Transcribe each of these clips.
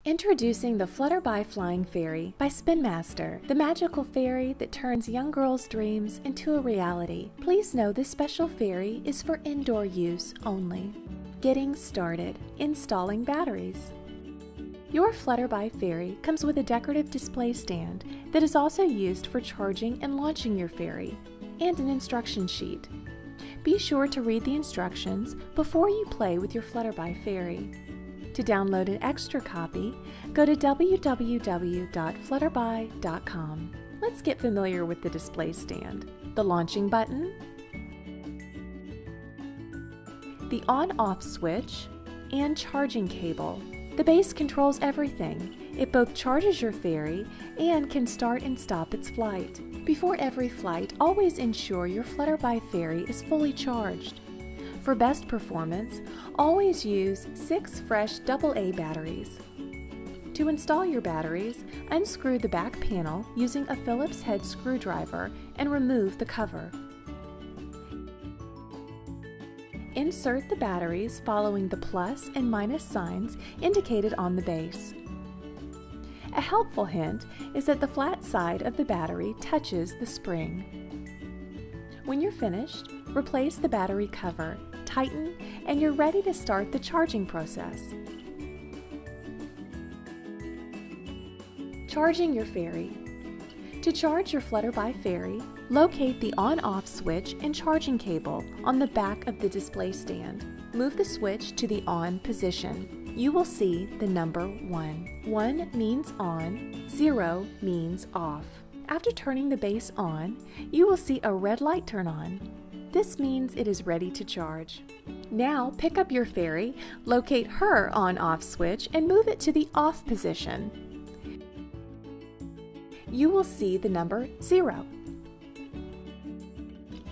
Introducing the Flutterbye Flying Fairy by Spin Master, the magical fairy that turns young girls' dreams into a reality. Please know this special fairy is for indoor use only. Getting started. Installing batteries. Your Flutterbye Fairy comes with a decorative display stand that is also used for charging and launching your fairy, and an instruction sheet. Be sure to read the instructions before you play with your Flutterbye Fairy. To download an extra copy, go to www.flutterbye.com. Let's get familiar with the display stand. The launching button, the on-off switch, and charging cable. The base controls everything. It both charges your fairy and can start and stop its flight. Before every flight, always ensure your Flutterbye Fairy is fully charged. For best performance, always use 6 fresh AA batteries. To install your batteries, unscrew the back panel using a Phillips head screwdriver and remove the cover. Insert the batteries following the plus and minus signs indicated on the base. A helpful hint is that the flat side of the battery touches the spring. When you're finished, replace the battery cover, tighten, and you're ready to start the charging process. Charging your fairy. To charge your Flutterbye Fairy, locate the on-off switch and charging cable on the back of the display stand. Move the switch to the on position. You will see the number 1. 1 means on, 0 means off. After turning the base on, you will see a red light turn on. This means it is ready to charge. Now pick up your fairy, locate her on-off switch, and move it to the off position. You will see the number 0.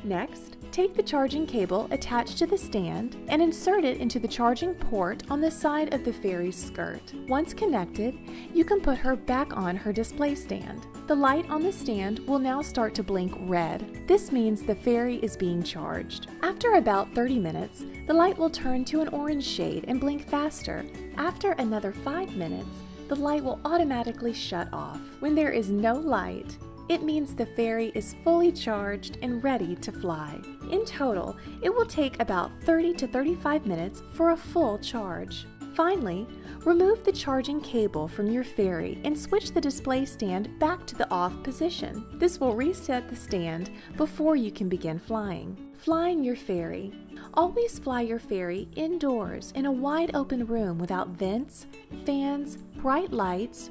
Next, take the charging cable attached to the stand and insert it into the charging port on the side of the fairy's skirt. Once connected, you can put her back on her display stand. The light on the stand will now start to blink red. This means the fairy is being charged. After about 30 minutes, the light will turn to an orange shade and blink faster. After another 5 minutes, the light will automatically shut off. When there is no light, it means the fairy is fully charged and ready to fly. In total, it will take about 30 to 35 minutes for a full charge. Finally, remove the charging cable from your fairy and switch the display stand back to the off position. This will reset the stand before you can begin flying. Flying your fairy. Always fly your fairy indoors in a wide open room without vents, fans, bright lights,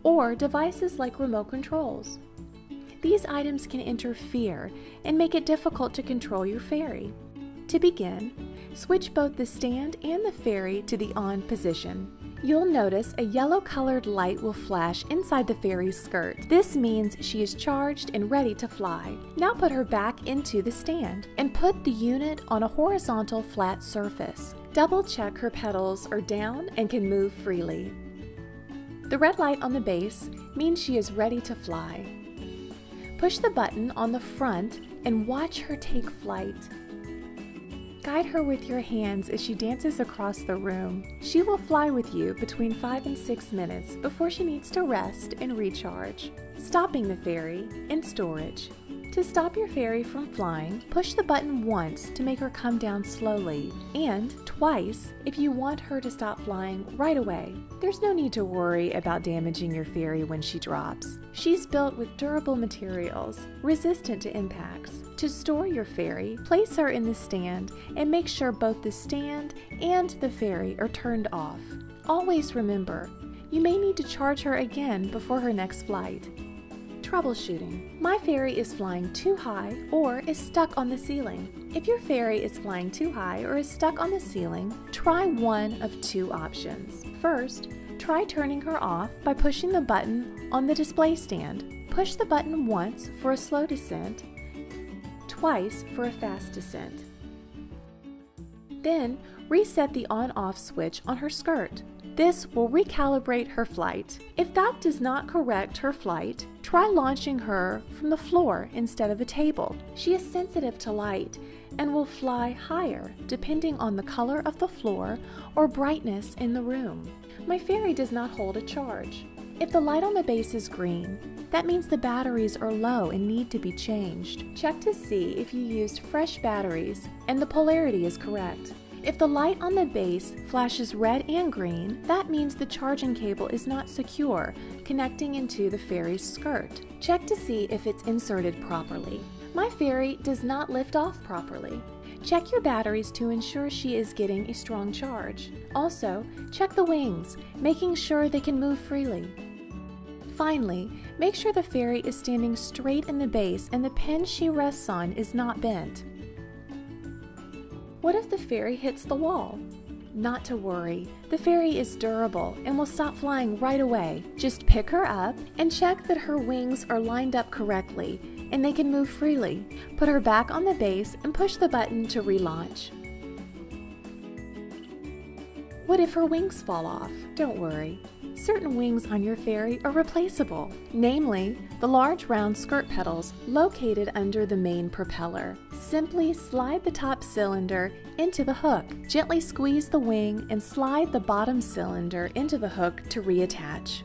or devices like remote controls. These items can interfere and make it difficult to control your fairy. To begin, switch both the stand and the fairy to the on position. You'll notice a yellow-colored light will flash inside the fairy's skirt. This means she is charged and ready to fly. Now put her back into the stand and put the unit on a horizontal flat surface. Double-check her petals are down and can move freely. The red light on the base means she is ready to fly. Push the button on the front and watch her take flight. Guide her with your hands as she dances across the room. She will fly with you between 5 and 6 minutes before she needs to rest and recharge. Stopping the fairy in storage. To stop your fairy from flying, push the button once to make her come down slowly, and twice if you want her to stop flying right away. There's no need to worry about damaging your fairy when she drops. She's built with durable materials, resistant to impacts. To store your fairy, place her in the stand and make sure both the stand and the fairy are turned off. Always remember, you may need to charge her again before her next flight. Troubleshooting. My fairy is flying too high or is stuck on the ceiling. If your fairy is flying too high or is stuck on the ceiling, try one of 2 options. First, try turning her off by pushing the button on the display stand. Push the button once for a slow descent, twice for a fast descent. Then, reset the on-off switch on her skirt. This will recalibrate her flight. If that does not correct her flight, try launching her from the floor instead of a table. She is sensitive to light and will fly higher depending on the color of the floor or brightness in the room. My fairy does not hold a charge. If the light on the base is green, that means the batteries are low and need to be changed. Check to see if you used fresh batteries and the polarity is correct. If the light on the base flashes red and green, that means the charging cable is not secure, connecting into the fairy's skirt. Check to see if it's inserted properly. My fairy does not lift off properly. Check your batteries to ensure she is getting a strong charge. Also, check the wings, making sure they can move freely. Finally, make sure the fairy is standing straight in the base and the pin she rests on is not bent. What if the fairy hits the wall? Not to worry, the fairy is durable and will stop flying right away. Just pick her up and check that her wings are lined up correctly and they can move freely. Put her back on the base and push the button to relaunch. What if her wings fall off? Don't worry. Certain wings on your fairy are replaceable, namely the large round skirt petals located under the main propeller. Simply slide the top cylinder into the hook. Gently squeeze the wing and slide the bottom cylinder into the hook to reattach.